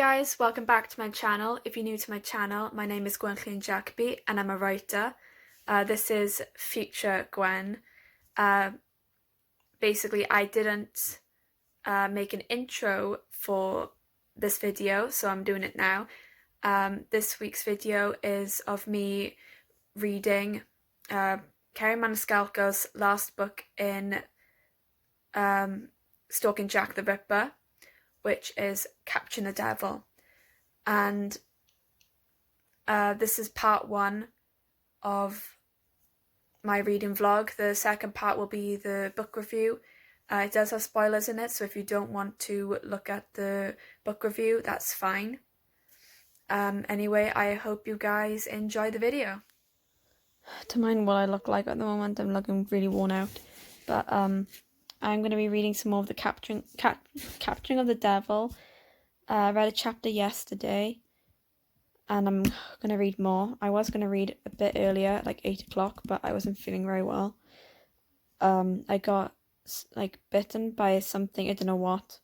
guys, welcome back to my channel. If you're new to my channel, my name is Gwen Jacobi and I'm a writer. This is future Gwen. Basically, I didn't make an intro for this video, so I'm doing it now. This week's video is of me reading Kerry Maniscalco's last book in Stalking Jack the Ripper, which is Capturing the Devil. And this is part one of my reading vlog. The second part will be the book review. It does have spoilers in it, so if you don't want to look at the book review, that's fine. Anyway, I hope you guys enjoy the video. To mind what I look like at the moment, I'm looking really worn out. But I'm going to be reading some more of the Capturing of the Devil. I read a chapter yesterday, and I'm going to read more. I was going to read a bit earlier, like 8 o'clock, but I wasn't feeling very well. I got bitten by something, I don't know what,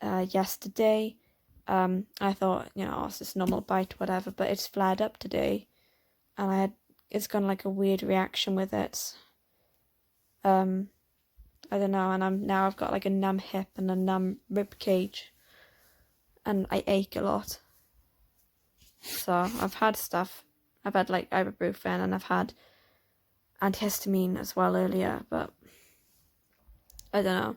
yesterday. I thought, it's just a normal bite, whatever, but it's flared up today, and it's got like a weird reaction with it. I don't know, and I've got like a numb hip and a numb rib cage, and I ache a lot. So I've had stuff. I've had like ibuprofen, and I've had antihistamine as well earlier, but I don't know.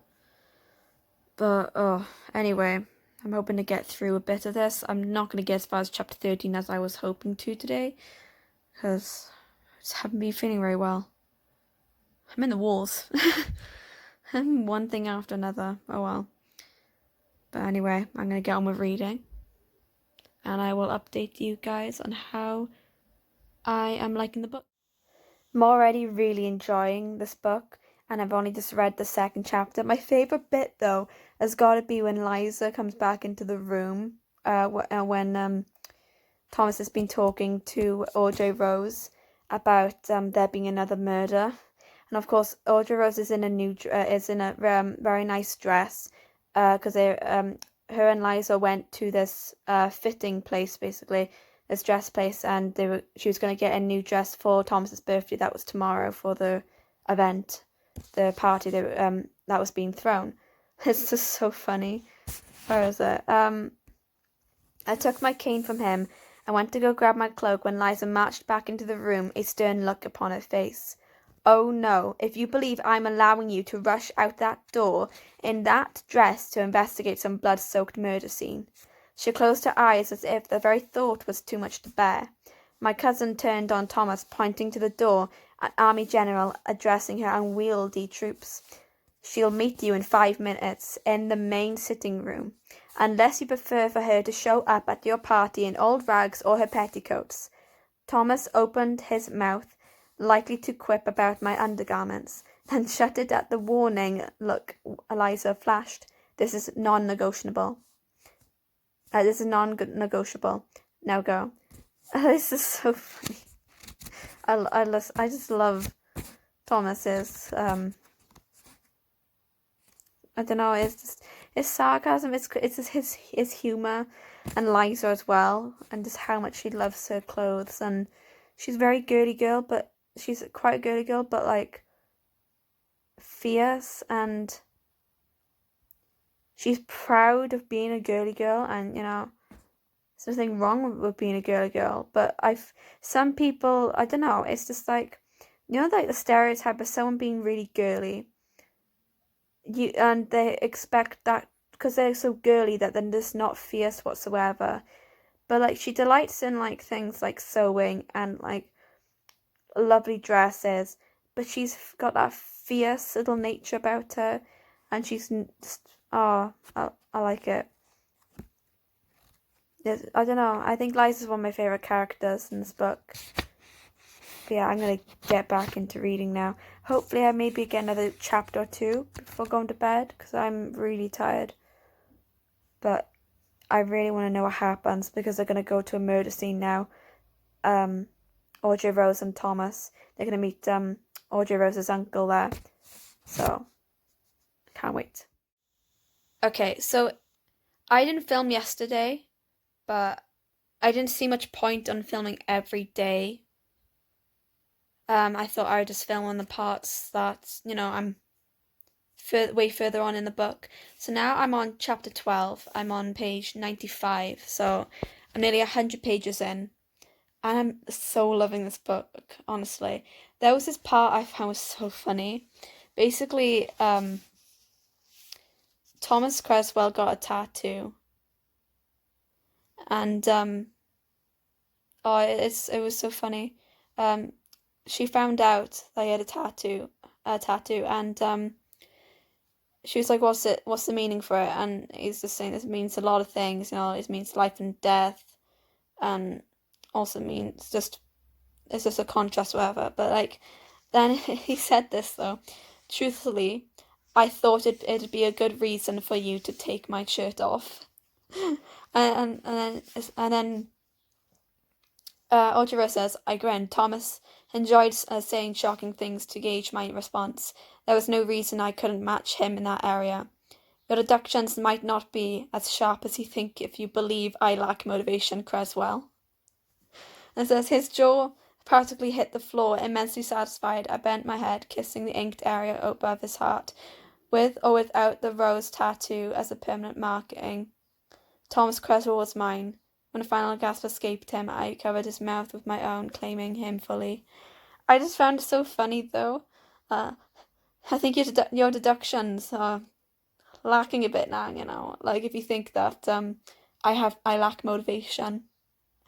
But anyway, I'm hoping to get through a bit of this. I'm not going to get as far as chapter 13 as I was hoping to today, because I just haven't been feeling very well. I'm in the walls. One thing after another. Oh well. But anyway, I'm going to get on with reading, and I will update you guys on how I am liking the book. I'm already really enjoying this book, and I've only just read the second chapter. My favourite bit, though, has got to be when Liza comes back into the room, when Thomas has been talking to Audrey Rose about there being another murder. And of course, Audrey Rose is in a very nice dress, because her and Liza went to this fitting place, basically, this dress place, and she was going to get a new dress for Thomas's birthday. That was tomorrow for the event, the party that was being thrown. It's just so funny. Where is it? I took my cane from him and went to go grab my cloak when Liza marched back into the room, a stern look upon her face. Oh no, if you believe I'm allowing you to rush out that door in that dress to investigate some blood-soaked murder scene. She closed her eyes as if the very thought was too much to bear. My cousin turned on Thomas, pointing to the door, an army general addressing her unwieldy troops. She'll meet you in 5 minutes in the main sitting room, unless you prefer for her to show up at your party in old rags or her petticoats. Thomas opened his mouth, likely to quip about my undergarments, then shut it at the warning look Eliza flashed. This is non-negotiable. Now go. This is so funny. I just love Thomas's I don't know, it's just his sarcasm, it's just his humour, and Liza as well, and just how much she loves her clothes, and she's very girly girl, but she's quite a girly girl, but like fierce, and she's proud of being a girly girl, and there's nothing wrong with being a girly girl, but some people, I don't know, it's just like, like the stereotype of someone being really girly, and they expect that because they're so girly that they're just not fierce whatsoever. But like, she delights in like things like sewing and like lovely dresses, but she's got that fierce little nature about her, and she's just, I like it. I don't know, I think Liza's one of my favourite characters in this book. But yeah, I'm going to get back into reading now. Hopefully I maybe get another chapter or two before going to bed, because I'm really tired. But I really want to know what happens, because they're going to go to a murder scene now. Audrey Rose and Thomas, they're going to meet Audrey Rose's uncle there. So, can't wait. Okay, so I didn't film yesterday but I didn't see much point on filming every day. I thought I would just film on the parts that, I'm way further on in the book. So now I'm on chapter 12. I'm on page 95. So I'm nearly 100 pages in. And I'm so loving this book, honestly. There was this part I found was so funny. Basically, Thomas Creswell got a tattoo. And it was so funny. She found out that he had a tattoo, and she was like, what's the meaning for it? And he's just saying this means a lot of things, it means life and death, and also means it's just a contrast, whatever. But like, then he said this though, truthfully, I thought it'd be a good reason for you to take my shirt off. And then Ojiro says, I grinned. Thomas enjoyed saying shocking things to gauge my response. There was no reason I couldn't match him in that area. Your deductions might not be as sharp as you think if you believe I lack motivation, Creswell. And it says, his jaw practically hit the floor, immensely satisfied. I bent my head, kissing the inked area above his heart. With or without the rose tattoo as a permanent marking, Thomas Creswell was mine. When a final gasp escaped him, I covered his mouth with my own, claiming him fully. I just found it so funny, though. I think your deductions are lacking a bit now, Like, if you think that I lack motivation.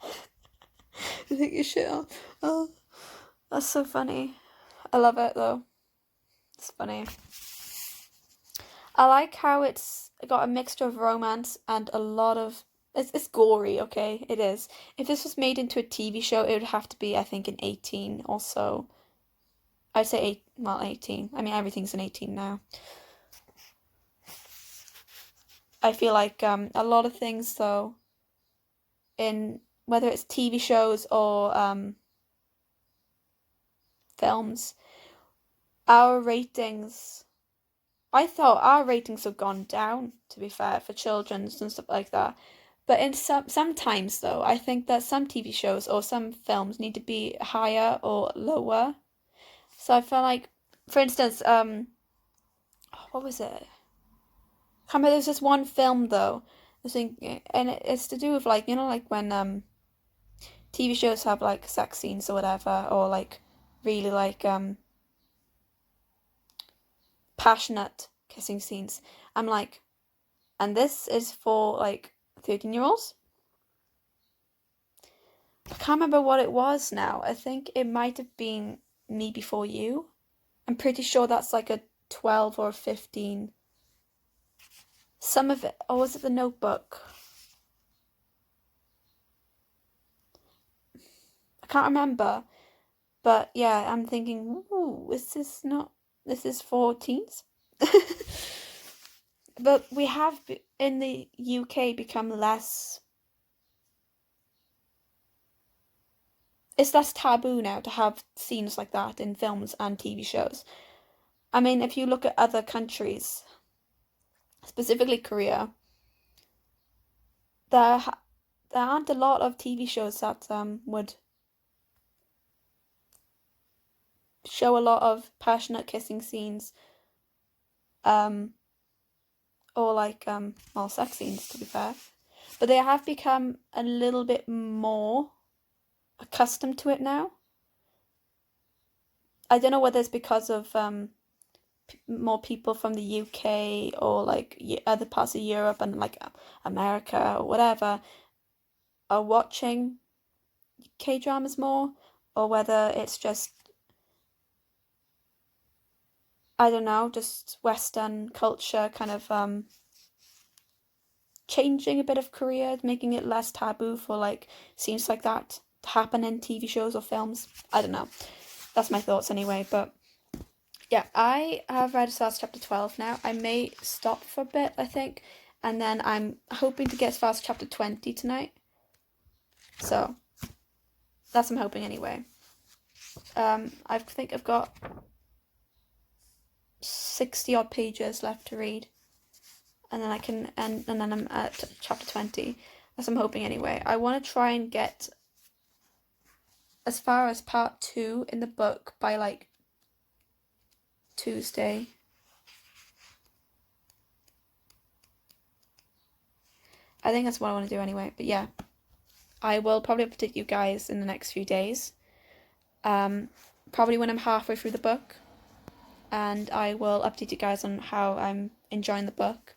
I think you should. Oh, that's so funny. I love it, though. It's funny. I like how it's got a mixture of romance and a lot of... It's gory, okay? It is. If this was made into a TV show, it would have to be, I think, an 18 or so. I'd say 18. I mean, everything's an 18 now. I feel like a lot of things, though, in whether it's TV shows or films, our ratings... I thought our ratings have gone down, to be fair, for children's and stuff like that. But in sometimes though, I think that some TV shows or some films need to be higher or lower. So I feel like, for instance, what was it? I can't remember. There's this one film though. I think, and it's to do with like like when TV shows have like sex scenes or whatever, or like really like passionate kissing scenes. I'm like, and this is for like 13-year-olds. I can't remember what it was now. I think it might have been Me Before You. I'm pretty sure that's like a 12 or 15. Some of it, or was it The Notebook? I can't remember. But yeah, I'm thinking, ooh, this is for teens? But we have, in the UK, become less... It's less taboo now to have scenes like that in films and TV shows. I mean, if you look at other countries, specifically Korea, there aren't a lot of TV shows that would show a lot of passionate kissing scenes, or like well, sex scenes, to be fair. But they have become a little bit more accustomed to it now. I don't know whether it's because of more people from the UK or like other parts of Europe and like America or whatever are watching K-dramas more, or whether it's just, I don't know, just Western culture kind of changing a bit of Korea, making it less taboo for like scenes like that to happen in TV shows or films. I don't know. That's my thoughts anyway, but yeah, I have read as far as chapter 12 now. I may stop for a bit, I think, and then I'm hoping to get as far as chapter 20 tonight. So, that's what I'm hoping anyway. I think I've got 60 odd pages left to read, and then I can, and then I'm at chapter 20. as I'm hoping anyway. I want to try and get as far as part 2 in the book by like Tuesday. I think that's what I want to do anyway. But yeah, I will probably update you guys in the next few days. Probably when I'm halfway through the book. And I will update you guys on how I'm enjoying the book.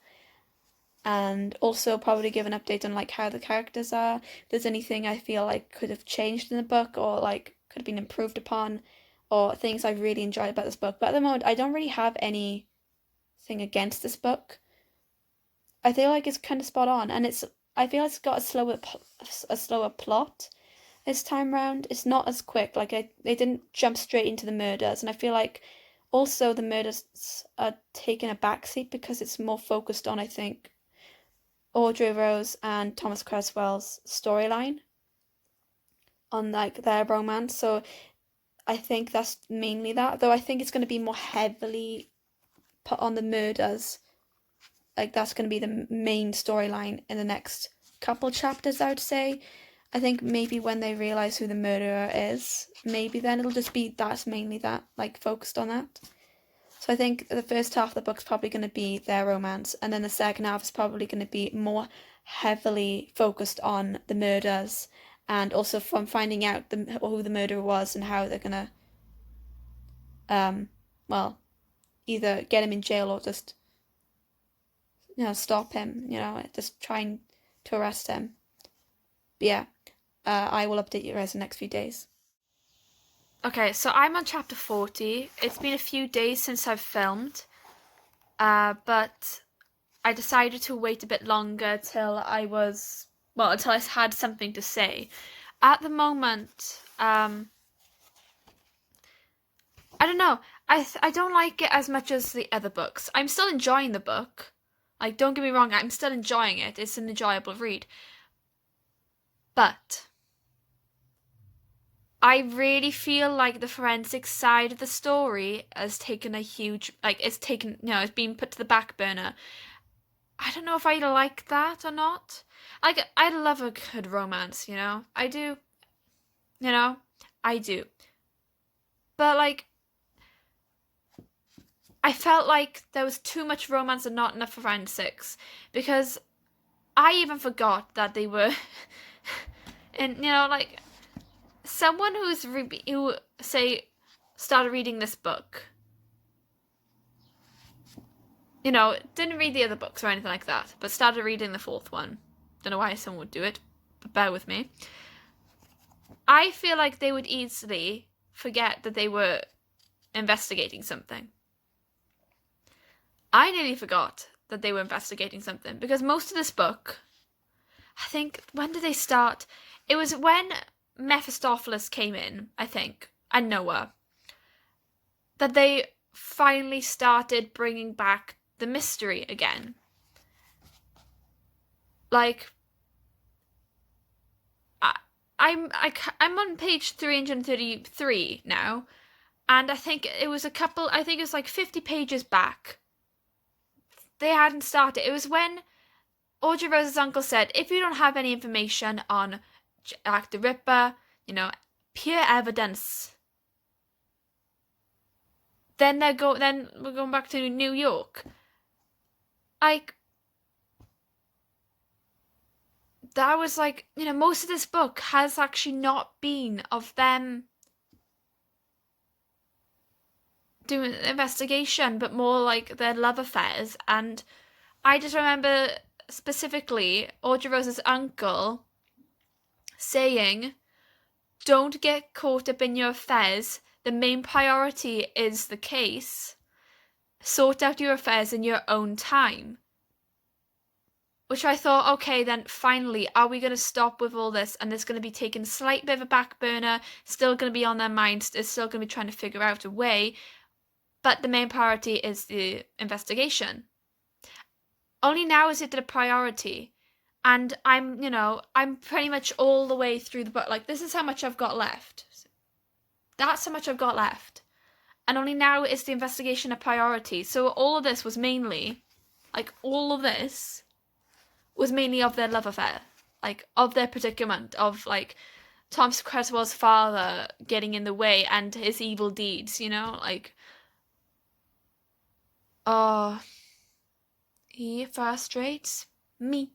And also probably give an update on like how the characters are. If there's anything I feel like could have changed in the book or like could have been improved upon, or things I've really enjoyed about this book. But at the moment I don't really have anything against this book. I feel like it's kind of spot on, and I feel it's got a slower plot this time round. It's not as quick. Like they didn't jump straight into the murders, and I feel like also the murders are taking a backseat because it's more focused on, I think, Audrey Rose and Thomas Creswell's storyline, on like their romance. So I think that's mainly that. Though I think it's going to be more heavily put on the murders. Like that's going to be the main storyline in the next couple chapters, I would say. I think maybe when they realise who the murderer is, maybe then it'll just be that's mainly that, like focused on that. So I think the first half of the book's probably going to be their romance, and then the second half is probably going to be more heavily focused on the murders, and also from finding out who the murderer was and how they're going to, well, either get him in jail or just, stop him, just trying to arrest him. But yeah, I will update you guys in the next few days. Okay, so I'm on chapter 40. It's been a few days since I've filmed, but I decided to wait a bit longer until I had something to say. At the moment, I don't know. I don't like it as much as the other books. I'm still enjoying the book. Like, don't get me wrong, I'm still enjoying it. It's an enjoyable read. But I really feel like the forensic side of the story has taken a huge, it's been put to the back burner. I don't know if I like that or not. Like, I love a good romance, I do. I do. But, like, I felt like there was too much romance and not enough forensics, because I even forgot that they were, and someone who started reading this book, didn't read the other books or anything like that, but started reading the fourth one. Don't know why someone would do it, but bear with me. I feel like they would easily forget that they were investigating something. I nearly forgot that they were investigating something, because most of this book, I think, when did they start? It was when Mephistopheles came in, I think, and Noah, that they finally started bringing back the mystery again. Like, I'm on page 333 now, and I think it was like 50 pages back. They hadn't started. It was when Audrey Rose's uncle said, if you don't have any information on Jack the Ripper, pure evidence, then we're going back to New York. Like, that was like, most of this book has actually not been of them doing an investigation, but more like their love affairs. And I just remember specifically Audrey Rose's uncle saying, don't get caught up in your affairs. The main priority is the case. Sort out your affairs in your own time. Which I thought, okay, then finally, are we going to stop with all this? And it's going to be taken a slight bit of a back burner, still going to be on their minds, they're still going to be trying to figure out a way. But the main priority is the investigation. Only now is it a priority. And I'm pretty much all the way through the book. Like, this is how much I've got left. That's how much I've got left. And only now is the investigation a priority. So all of this was mainly, of their love affair. like of their predicament of like Thomas Creswell's father getting in the way and his evil deeds, you know, like oh, he frustrates me.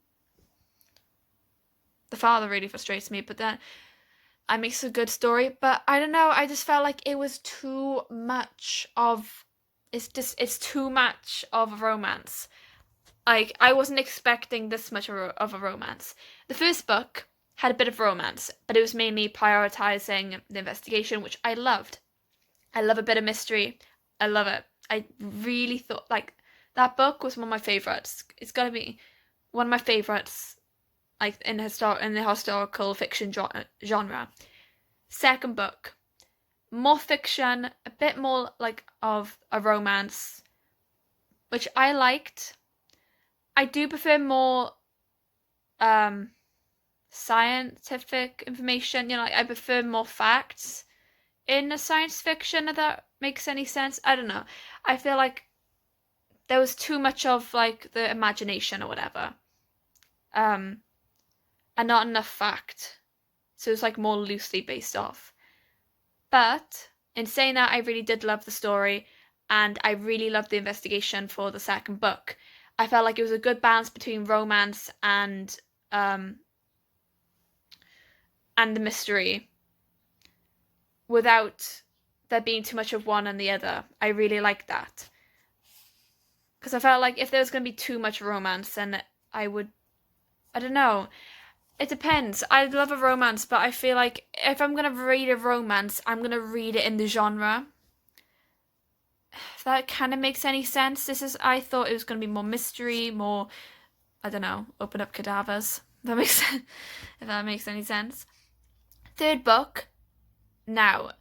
The father really frustrates me, but then I makes a good story. But I don't know, I just felt like it was too much of it's too much of a romance. Like I wasn't expecting this much of a romance. The first book had a bit of romance, but it was mainly prioritizing the investigation, which I loved. I love a bit of mystery. I love it. I really thought like that book was one of my favorites. It's gotta be one of my favorites, like in the historical fiction genre. Second book, more fiction, a bit more like of a romance, which I liked. I do prefer more scientific information. You know, like I prefer more facts in a science fiction, if that makes any sense. I don't know. I feel like there was too much of like the imagination or whatever. And not enough fact. So it's like more loosely based off. But in saying that, I really did love the story and I really loved the investigation for the second book. I felt like it was a good balance between romance and the mystery without there being too much of one and the other. I really liked that. Because I felt like if there was going to be too much romance, then I don't know. It depends. I love a romance, but I feel like if I'm going to read a romance, I'm going to read it in the genre. If that kind of makes any sense. I thought it was going to be more mystery, more, I don't know, open up cadavers. If that makes sense. If that makes any sense. Third book. Now,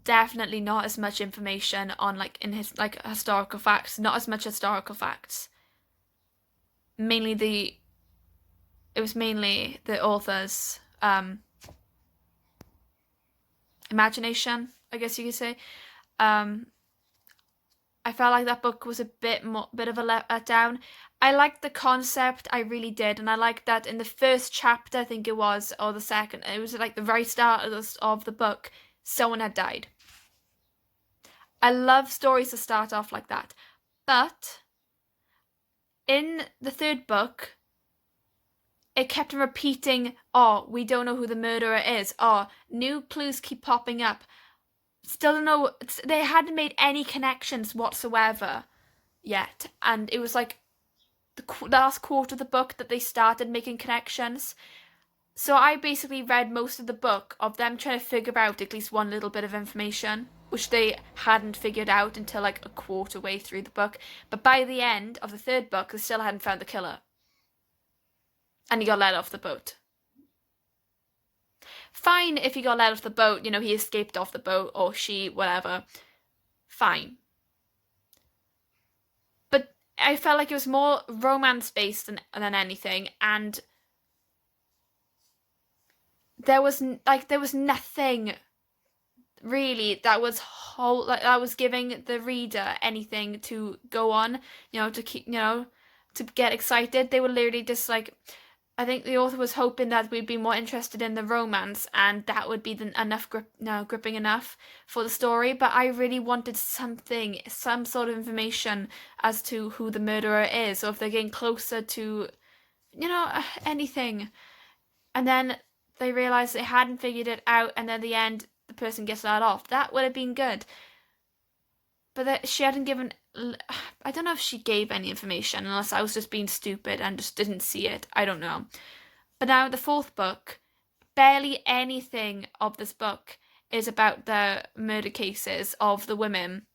definitely not as much information on like in his like historical facts. Not as much historical facts. It was mainly the author's imagination, I guess you could say. I felt like that book was a bit of a letdown. I liked the concept, I really did, and I liked that in the first chapter, I think it was, or the second, it was like the very start of the book, someone had died. I love stories that start off like that, but in the third book, it kept repeating, oh, we don't know who the murderer is, oh, new clues keep popping up. Still don't know, they hadn't made any connections whatsoever yet, and it was like the last quarter of the book that they started making connections. So I basically read most of the book of them trying to figure out at least one little bit of information, which they hadn't figured out until like a quarter way through the book. But by the end of the third book, they still hadn't found the killer. And he got let off the boat. Fine if he got let off the boat, you know, he escaped off the boat, or she, whatever. Fine. But I felt like it was more romance-based than anything, and there was nothing really that was giving the reader anything to go on, you know, to keep, you know, to get excited. They were literally just like, I think the author was hoping that we'd be more interested in the romance and that would be gripping enough for the story. But I really wanted some sort of information as to who the murderer is, or if they're getting closer to, you know, anything. And then they realised they hadn't figured it out, and then at the end, the person gets let off. That would have been good. But that she hadn't given, I don't know if she gave any information, unless I was just being stupid and just didn't see it. I don't know. But now the fourth book, barely anything of this book is about the murder cases of the women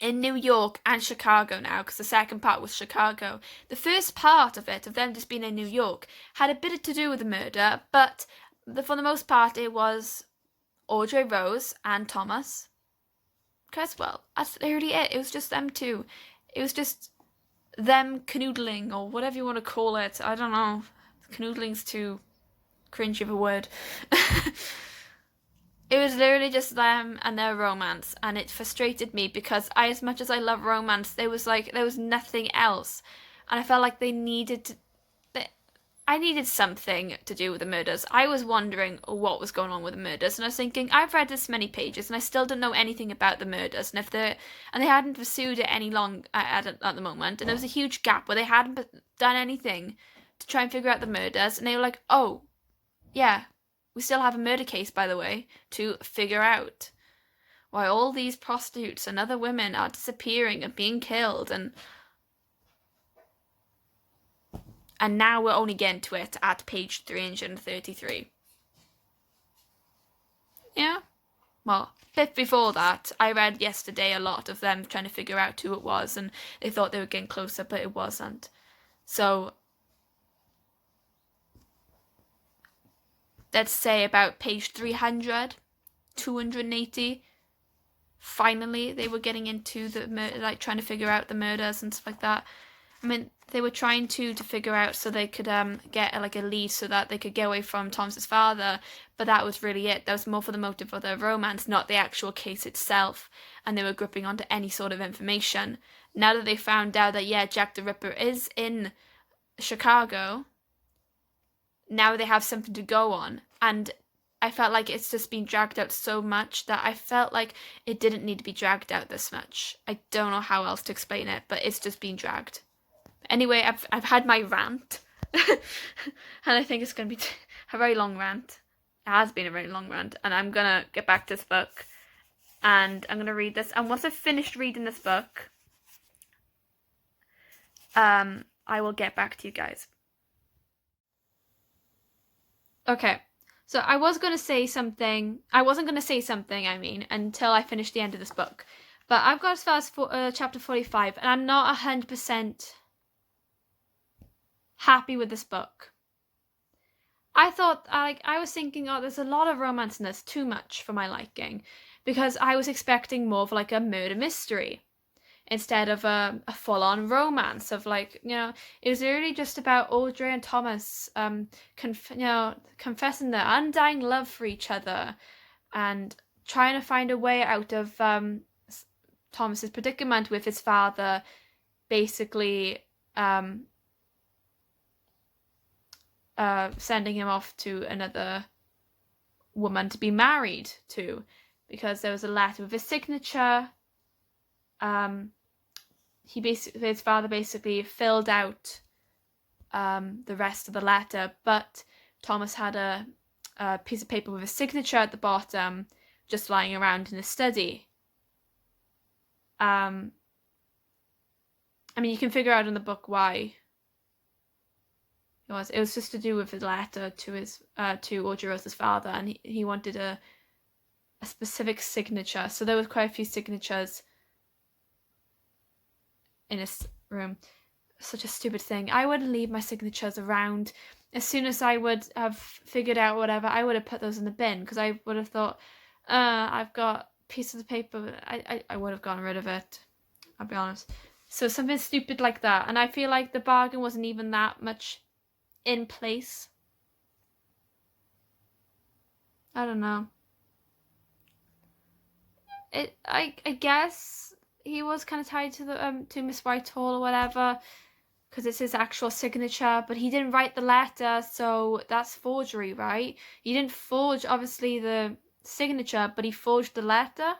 in New York and Chicago now, because the second part was Chicago. The first part of it, of them just being in New York, had a bit to do with the murder, but for the most part it was Audrey Rose and Thomas Creswell. That's literally it. It was just them two. It was just them canoodling, or whatever you want to call it. I don't know. Canoodling's too cringy of a word. It was literally just them and their romance, and it frustrated me because as much as I love romance, there was nothing else, and I felt like they needed to. I needed something to do with the murders. I was wondering what was going on with the murders, and I was thinking, I've read this many pages, and I still don't know anything about the murders. And if they hadn't pursued it any long at the moment, and there was a huge gap where they hadn't done anything to try and figure out the murders, and they were like, oh, yeah, we still have a murder case, by the way, to figure out. Why all these prostitutes and other women are disappearing and being killed, and now we're only getting to it at page 333. Yeah. Well, a bit before that, I read yesterday a lot of them trying to figure out who it was, and they thought they were getting closer, but it wasn't. So, let's say about page 300, 280, finally they were getting into the trying to figure out the murders and stuff like that. I mean, they were trying to figure out so they could get like a lead so that they could get away from Thomas's father, but that was really it. That was more for the motive of their romance, not the actual case itself, and they were gripping onto any sort of information. Now that they found out that, yeah, Jack the Ripper is in Chicago, now they have something to go on, and I felt like it's just been dragged out so much that I felt like it didn't need to be dragged out this much. I don't know how else to explain it, but it's just been dragged. Anyway, I've had my rant, and I think it's going to be a very long rant. It has been a very long rant, and I'm going to get back to this book, and I'm going to read this, and once I've finished reading this book, I will get back to you guys. Okay. So I was going to say something, I wasn't going to say something, until I finished the end of this book. But I've got as far as chapter 45, and I'm not 100% happy with this book. I thought, I was thinking, oh, there's a lot of romance in this, too much for my liking. Because I was expecting more of like a murder mystery instead of a full-on romance of like, it was really just about Audrey and Thomas confessing their undying love for each other and trying to find a way out of Thomas's predicament with his father basically sending him off to another woman to be married to because there was a letter with his signature. His father basically filled out the rest of the letter, but Thomas had a piece of paper with his signature at the bottom just lying around in his study. I mean, you can figure out in the book why it was. It was just to do with his letter to his to Audrey Rose's father, and he wanted a specific signature. So there was quite a few signatures in his room. Such a stupid thing. I wouldn't leave my signatures around. As soon as I would have figured out whatever, I would have put those in the bin because I would have thought, I've got pieces of paper. I would have gotten rid of it. I'll be honest. So something stupid like that. And I feel like the bargain wasn't even that much in place. I don't know. I guess he was kind of tied to the to Miss Whitehall or whatever because it's his actual signature, but he didn't write the letter, so that's forgery, right? He didn't forge obviously the signature, but he forged the letter.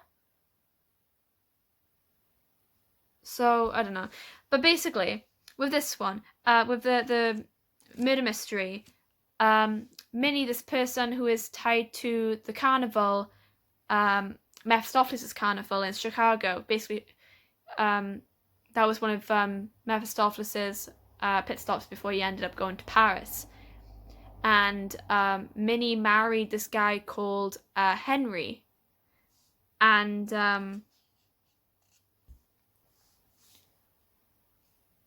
So I don't know, but basically with this one, with the murder mystery, Minnie, this person who is tied to the carnival, Mephistopheles' carnival in Chicago, basically, that was one of Mephistopheles' pit stops before he ended up going to Paris. And Minnie married this guy called Henry. And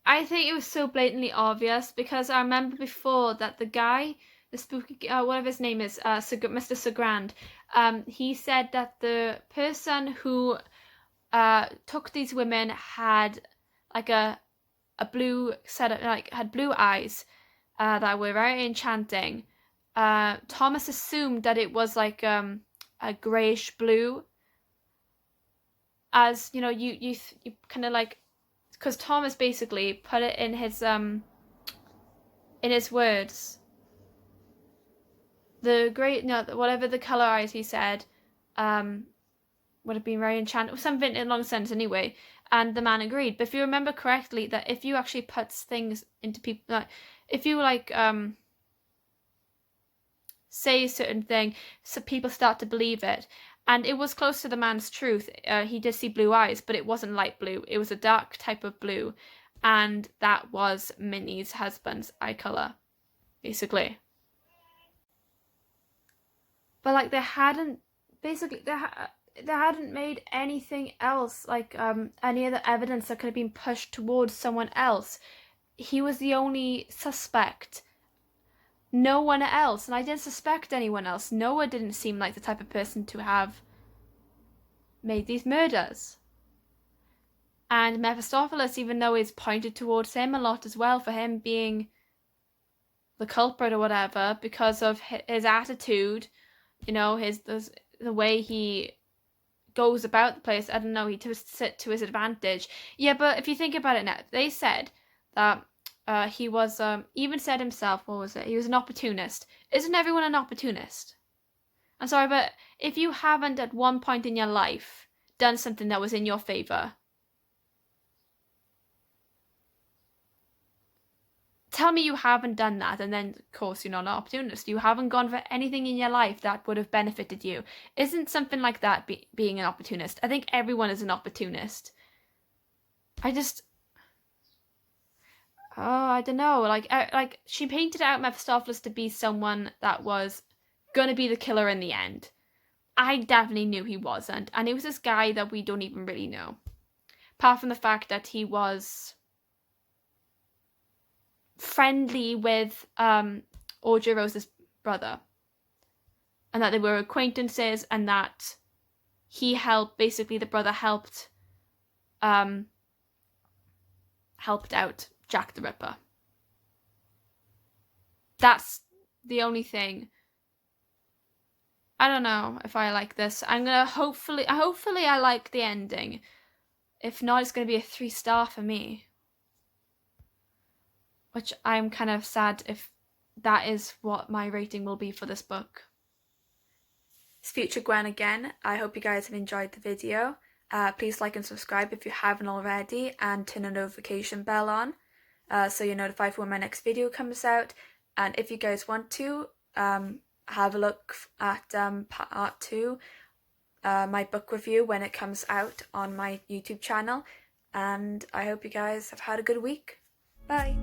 I think it was so blatantly obvious because I remember before that the guy, the spooky, whatever his name is, Mr. Sagrand, he said that the person who took these women had like a blue set of, like had blue eyes that were very enchanting. Thomas assumed that it was like a grayish blue, as you kind of like, because Thomas basically put it in in his words, whatever the colour eyes he said, would have been very enchanted, something along the sense anyway. And the man agreed. But if you remember correctly, that if you actually put things into people, like if you say a certain thing, so people start to believe it. And it was close to the man's truth. He did see blue eyes, but it wasn't light blue. It was a dark type of blue, and that was Minnie's husband's eye color, basically. But like they hadn't made anything else, like any other evidence that could have been pushed towards someone else. He was the only suspect. No one else, and I didn't suspect anyone else. Noah didn't seem like the type of person to have made these murders. And Mephistopheles, even though it's pointed towards him a lot as well, for him being the culprit or whatever, because of his attitude, you know, the way he goes about the place. I don't know, he twists it to his advantage. Yeah, but if you think about it now, they said that he was, even said himself, what was it? He was an opportunist. Isn't everyone an opportunist? I'm sorry, but if you haven't at one point in your life done something that was in your favour, tell me you haven't done that, and then of course you're not an opportunist. You haven't gone for anything in your life that would have benefited you. Isn't something like that being an opportunist? I think everyone is an opportunist. I don't know. Like she painted out Mephistopheles to be someone that was gonna be the killer in the end. I definitely knew he wasn't, and it was this guy that we don't even really know, apart from the fact that he was friendly with Audrey Rose's brother, and that they were acquaintances, and that he helped, basically the brother helped out Jack the Ripper. That's the only thing. I don't know if I like this. I'm gonna hopefully I like the ending. If not, it's gonna be a 3-star for me, which I'm kind of sad if that is what my rating will be for this book. It's Future Gwen again. I hope you guys have enjoyed the video. Please like and subscribe if you haven't already, and turn the notification bell on so you're notified for when my next video comes out. And if you guys want to have a look at part 2, my book review, when it comes out on my YouTube channel. And I hope you guys have had a good week. Bye!